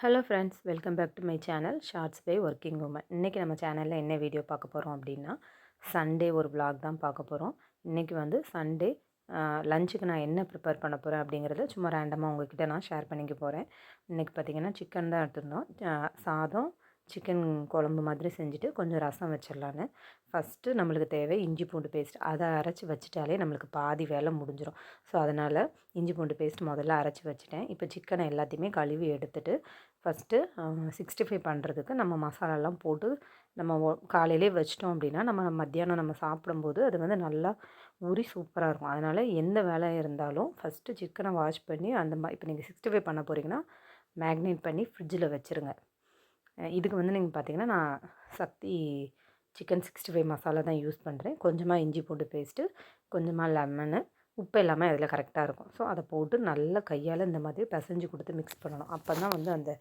Hello friends, welcome back to my channel shorts by working woman. இன்றைக்கி நம்ம சேனலில் என்ன வீடியோ பார்க்க போகிறோம் அப்படின்னா, சண்டே ஒரு vlog தான் பார்க்க போகிறோம். இன்றைக்கி வந்து சண்டே லஞ்சுக்கு நான் என்ன ப்ரிப்பேர் பண்ண போகிறேன் அப்படிங்கிறத சும்மா ரேண்டமாக உங்ககிட்ட நான் ஷேர் பண்ணிக்க போகிறேன். இன்றைக்கி பார்த்திங்கன்னா சிக்கன் தான் எடுத்துருந்தோம். சாதம், சிக்கன் குழம்பு மாதிரி செஞ்சுட்டு கொஞ்சம் ரசம் வச்சிடலான்னு. ஃபஸ்ட்டு நம்மளுக்கு தேவை இஞ்சி பூண்டு பேஸ்ட். அதை அரைச்சி வச்சிட்டாலே நம்மளுக்கு பாதி வேலை முடிஞ்சிடும். ஸோ அதனால் இஞ்சி பூண்டு பேஸ்ட் முதல்ல அரைச்சி வச்சுட்டேன். இப்போ சிக்கனை எல்லாத்தையுமே கழுவி எடுத்துட்டு ஃபஸ்ட்டு 65 பண்ணுறதுக்கு நம்ம மசாலாலாம் போட்டு நம்ம காலையிலே வச்சிட்டோம் அப்படின்னா நம்ம மத்தியானம் நம்ம சாப்பிடும்போது அது வந்து நல்லா ஊறி சூப்பராக இருக்கும். அதனால் எந்த வேலை இருந்தாலும் ஃபஸ்ட்டு சிக்கனை வாஷ் பண்ணி இப்போ நீங்கள் 65 பண்ண போகிறீங்கன்னா மேக்னேட் பண்ணி ஃப்ரிட்ஜில் வச்சுருங்க. இதுக்கு வந்து நீங்கள் பார்த்தீங்கன்னா நான் சக்தி சிக்கன் 65 மசாலா தான் யூஸ் பண்ணுறேன். கொஞ்சமாக இஞ்சி பூண்டு பேஸ்ட்டு, கொஞ்சமாக லெமனு, உப்பு எல்லாமே அதில் கரெக்டாக இருக்கும். ஸோ அதை போட்டு நல்லா கையால் இந்த மாதிரி பிசைஞ்சு கொடுத்து மிக்ஸ் பண்ணணும். அப்போ தான் வந்து அந்த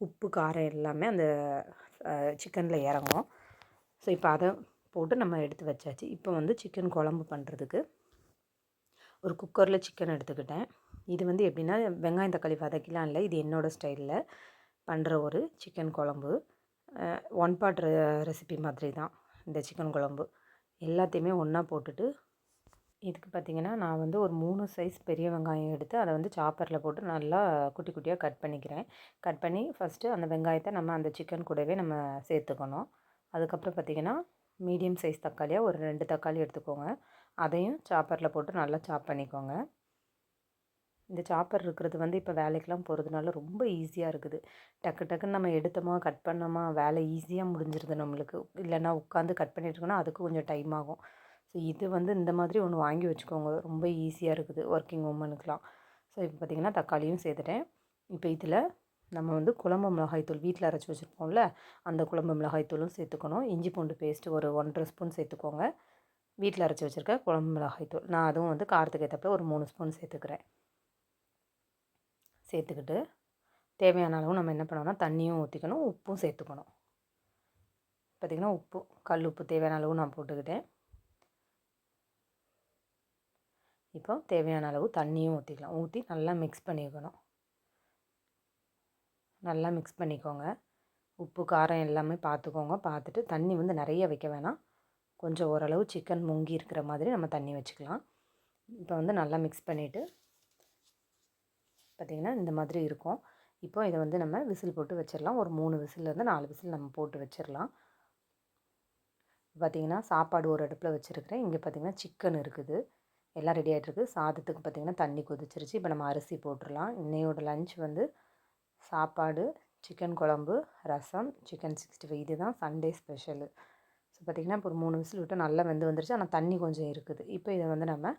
உப்பு காரம் எல்லாமே அந்த சிக்கனில் இறங்கும். ஸோ இப்போ அதை போட்டு நம்ம எடுத்து வச்சாச்சு. இப்போ வந்து சிக்கன் குழம்பு பண்ணுறதுக்கு ஒரு குக்கரில் சிக்கன் எடுத்துக்கிட்டேன். இது வந்து எப்படின்னா வெங்காயம் தக்காளி வதக்கிலாம் இல்லை, இது என்னோடய ஸ்டைலில் பண்ணுற ஒரு சிக்கன் குழம்பு. ஒன் பாட் ரெசிபி மாதிரி தான் இந்த சிக்கன் குழம்பு. எல்லாத்தையுமே ஒன்றா போட்டுட்டு இதுக்கு பார்த்திங்கன்னா நான் வந்து ஒரு 3 சைஸ் பெரிய வெங்காயம் எடுத்து அதை வந்து சாப்பரில் போட்டு நல்லா குட்டி குட்டியாக கட் பண்ணிக்கிறேன். கட் பண்ணி ஃபஸ்ட்டு அந்த வெங்காயத்தை நம்ம அந்த சிக்கன் கூடவே நம்ம சேர்த்துக்கணும். அதுக்கப்புறம் பார்த்திங்கன்னா மீடியம் சைஸ் தக்காளியாக ஒரு 2 தக்காளி எடுத்துக்கோங்க. அதையும் சாப்பரில் போட்டு நல்லா சாப் பண்ணிக்கோங்க. இந்த சாப்பர் இருக்கிறது வந்து இப்போ வேலைக்கெலாம் போகிறதுனால ரொம்ப ஈஸியாக இருக்குது. டக்கு டக்குன்னு நம்ம எடுத்தோமா கட் பண்ணோமா வேலை ஈஸியாக முடிஞ்சிருது நம்மளுக்கு. இல்லைன்னா உட்காந்து கட் பண்ணிட்டுருக்கோன்னா அதுக்கு கொஞ்சம் டைம் ஆகும். ஸோ இது வந்து இந்த மாதிரி ஒன்று வாங்கி வச்சுக்கோங்க, ரொம்ப ஈஸியாக இருக்குது ஒர்க்கிங் உமனுக்கெலாம். ஸோ இப்போ பார்த்திங்கன்னா தக்காளியும் சேர்த்துட்டேன். இப்போ இதில் நம்ம வந்து குழம்பு மிளகாய்த்தூள் வீட்டில் அரைச்சி வச்சுருப்போம்ல, அந்த குழம்பு மிளகாய்த்தூளும் சேர்த்துக்கணும். இஞ்சி பூண்டு பேஸ்ட்டு ஒரு 1½ ஸ்பூன் சேர்த்துக்கோங்க. வீட்டில் அரைச்சி வச்சுருக்க குழம்பு மிளகாய்த்தூள் நான் அதுவும் வந்து காரத்துக்கு ஏற்றப்ப ஒரு 3 ஸ்பூன் சேர்த்துக்கிறேன். சேர்த்துக்கிட்டு தேவையான அளவு நம்ம என்ன பண்ணோம்னா தண்ணியும் ஊற்றிக்கணும், உப்பும் சேர்த்துக்கணும். பார்த்திங்கன்னா உப்பு, கல் உப்பு தேவையான அளவு நான் போட்டுக்கிட்டேன். இப்போ தேவையான அளவு தண்ணியும் ஊற்றிக்கலாம். ஊற்றி நல்லா மிக்ஸ் பண்ணிக்கணும். நல்லா மிக்ஸ் பண்ணிக்கோங்க. உப்பு காரம் எல்லாமே பார்த்துக்கோங்க. பார்த்துட்டு தண்ணி வந்து நிறைய வைக்க வேணாம், கொஞ்சம் ஓரளவு சிக்கன் முங்கி இருக்கிற மாதிரி நம்ம தண்ணி வச்சுக்கலாம். இப்போ வந்து நல்லா மிக்ஸ் பண்ணிவிட்டு பார்த்திங்கன்னா இந்த மாதிரி இருக்கும். இப்போ இதை வந்து நம்ம விசில் போட்டு வச்சிடலாம். ஒரு 3 விசில்லேருந்து 4 விசில் நம்ம போட்டு வச்சிடலாம். பார்த்திங்கன்னா சாப்பாடு ஒரு அடுப்பில் வச்சுருக்கிறேன். இங்கே பார்த்திங்கன்னா சிக்கன் இருக்குது, எல்லாம் ரெடி ஆகிட்டுருக்கு. சாதத்துக்கு பார்த்திங்கன்னா தண்ணி கொதிச்சிருச்சு. இப்போ நம்ம அரிசி போட்டுடலாம். இன்னையோட லஞ்ச் வந்து சாப்பாடு, சிக்கன் குழம்பு, ரசம், சிக்கன் 65 இது தான் சண்டே ஸ்பெஷலு. ஸோ பார்த்திங்கன்னா இப்போ ஒரு 3 விசில் விட்டு நல்லா வெந்து வந்துருச்சு. ஆனால் தண்ணி கொஞ்சம் இருக்குது. இப்போ இதை வந்து நம்ம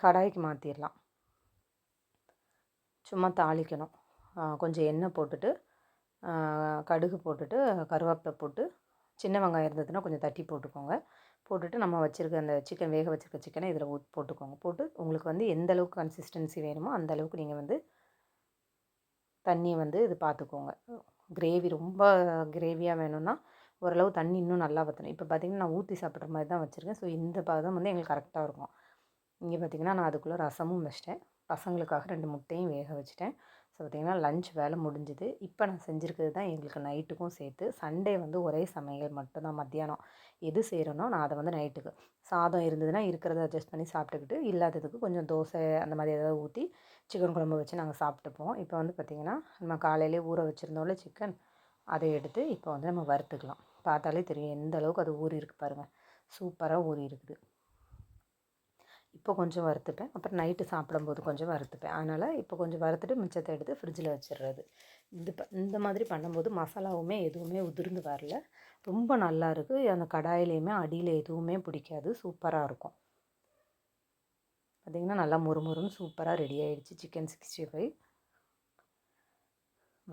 கடாய்க்கு மாற்றிடலாம். சும்மா தாளிக்கணும். கொஞ்சம் எண்ணெய் போட்டுட்டு கடுகு போட்டுட்டு கருவேப்பிலை போட்டு சின்ன வெங்காயம் இருந்ததுன்னா கொஞ்சம் தட்டி போட்டுக்கோங்க. போட்டுட்டு நம்ம வச்சுருக்க அந்த சிக்கன் வேக வச்சுருக்க சிக்கனை இதில் போட்டுக்கோங்க. போட்டு உங்களுக்கு வந்து எந்த அளவுக்கு கன்சிஸ்டன்சி வேணுமோ அந்த அளவுக்கு நீங்கள் வந்து தண்ணியை வந்து இது பார்த்துக்கோங்க. கிரேவி ரொம்ப கிரேவியாக வேணும்னா ஓரளவு தண்ணி இன்னும் நல்லா வற்றணும். இப்போ பார்த்திங்கன்னா நான் ஊற்றி சாப்பிட்ற மாதிரி தான் வச்சுருக்கேன். ஸோ இந்த பதம் வந்து எங்களுக்கு கரெக்டாக இருக்கும். இங்கே பார்த்திங்கன்னா நான் அதுக்குள்ளே ரசமும் வச்சிட்டேன். பசங்களுக்காக 2 முட்டையும் வேக வச்சுட்டேன். ஸோ பார்த்திங்கன்னா லஞ்ச் வேலை முடிஞ்சுது. இப்போ நான் செஞ்சுருக்கிறது தான் எங்களுக்கு நைட்டுக்கும் சேர்த்து. சண்டே வந்து ஒரே சமையல் மட்டும்தான் மத்தியானம். எது செய்கிறனோ நான் அதை வந்து நைட்டுக்கு சாதம் இருந்ததுன்னா இருக்கிறத அட்ஜஸ்ட் பண்ணி சாப்பிட்டுக்கிட்டு, இல்லாததுக்கு கொஞ்சம் தோசை அந்த மாதிரி ஏதாவது ஊற்றி சிக்கன் குழம்பு வச்சு நாங்கள் சாப்பிட்டுப்போம். இப்போ வந்து பார்த்திங்கன்னா நம்ம காலையிலே ஊற வச்சுருந்தோம்ல சிக்கன், அதை எடுத்து இப்போ வந்து நம்ம வறுத்துக்கலாம். பார்த்தாலே தெரியும் எந்த அளவுக்கு அது ஊறி இருக்குது பாருங்கள், சூப்பராக ஊறி இருக்குது. இப்போ கொஞ்சம் வறுத்துப்பேன், அப்புறம் நைட்டு சாப்பிடும்போது கொஞ்சம் வறுத்துப்பேன். அதனால் இப்போ கொஞ்சம் வறுத்துட்டு மிச்சத்தை எடுத்து ஃப்ரிட்ஜில் வச்சிடுறது. இந்த மாதிரி பண்ணும்போது மசாலாவுமே எதுவுமே உதிர்ந்து வரல, ரொம்ப நல்லா இருக்குது. அந்த கடாயிலையுமே அடியில் எதுவுமே பிடிக்காது, சூப்பராக இருக்கும். பார்த்திங்கன்னா நல்லா முறுமுறுன்னு சூப்பராக ரெடி ஆகிடுச்சு சிக்கன் 65.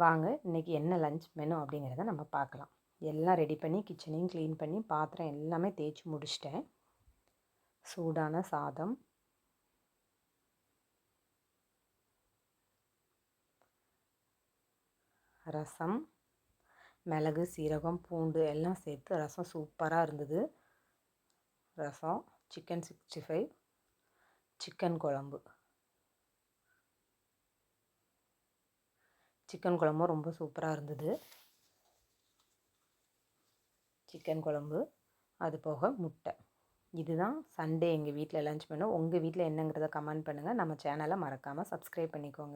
வாங்க இன்றைக்கி என்ன லஞ்ச் மெனு அப்படிங்கிறத நம்ம பார்க்கலாம். எல்லாம் ரெடி பண்ணி கிச்சனையும் க்ளீன் பண்ணி பாத்திரம் எல்லாமே தேய்ச்சி முடிச்சிட்டேன். சூடான சாதம், ரசம், மிளகு, சீரகம், பூண்டு எல்லாம் சேர்த்து ரசம் சூப்பராக இருந்தது. ரசம், சிக்கன் 65, சிக்கன் குழம்பு. சிக்கன் குழம்பும் ரொம்ப சூப்பராக இருந்தது. சிக்கன் குழம்பு, அது போக முட்டை. இதுதான் சண்டே எங்கள் வீட்டில் லன்ச் மெனு. உங்கள் வீட்டில் என்னங்கிறத கமெண்ட் பண்ணுங்கள். நம்ம சேனலை மறக்காமல் சப்ஸ்கிரைப் பண்ணிக்கோங்க.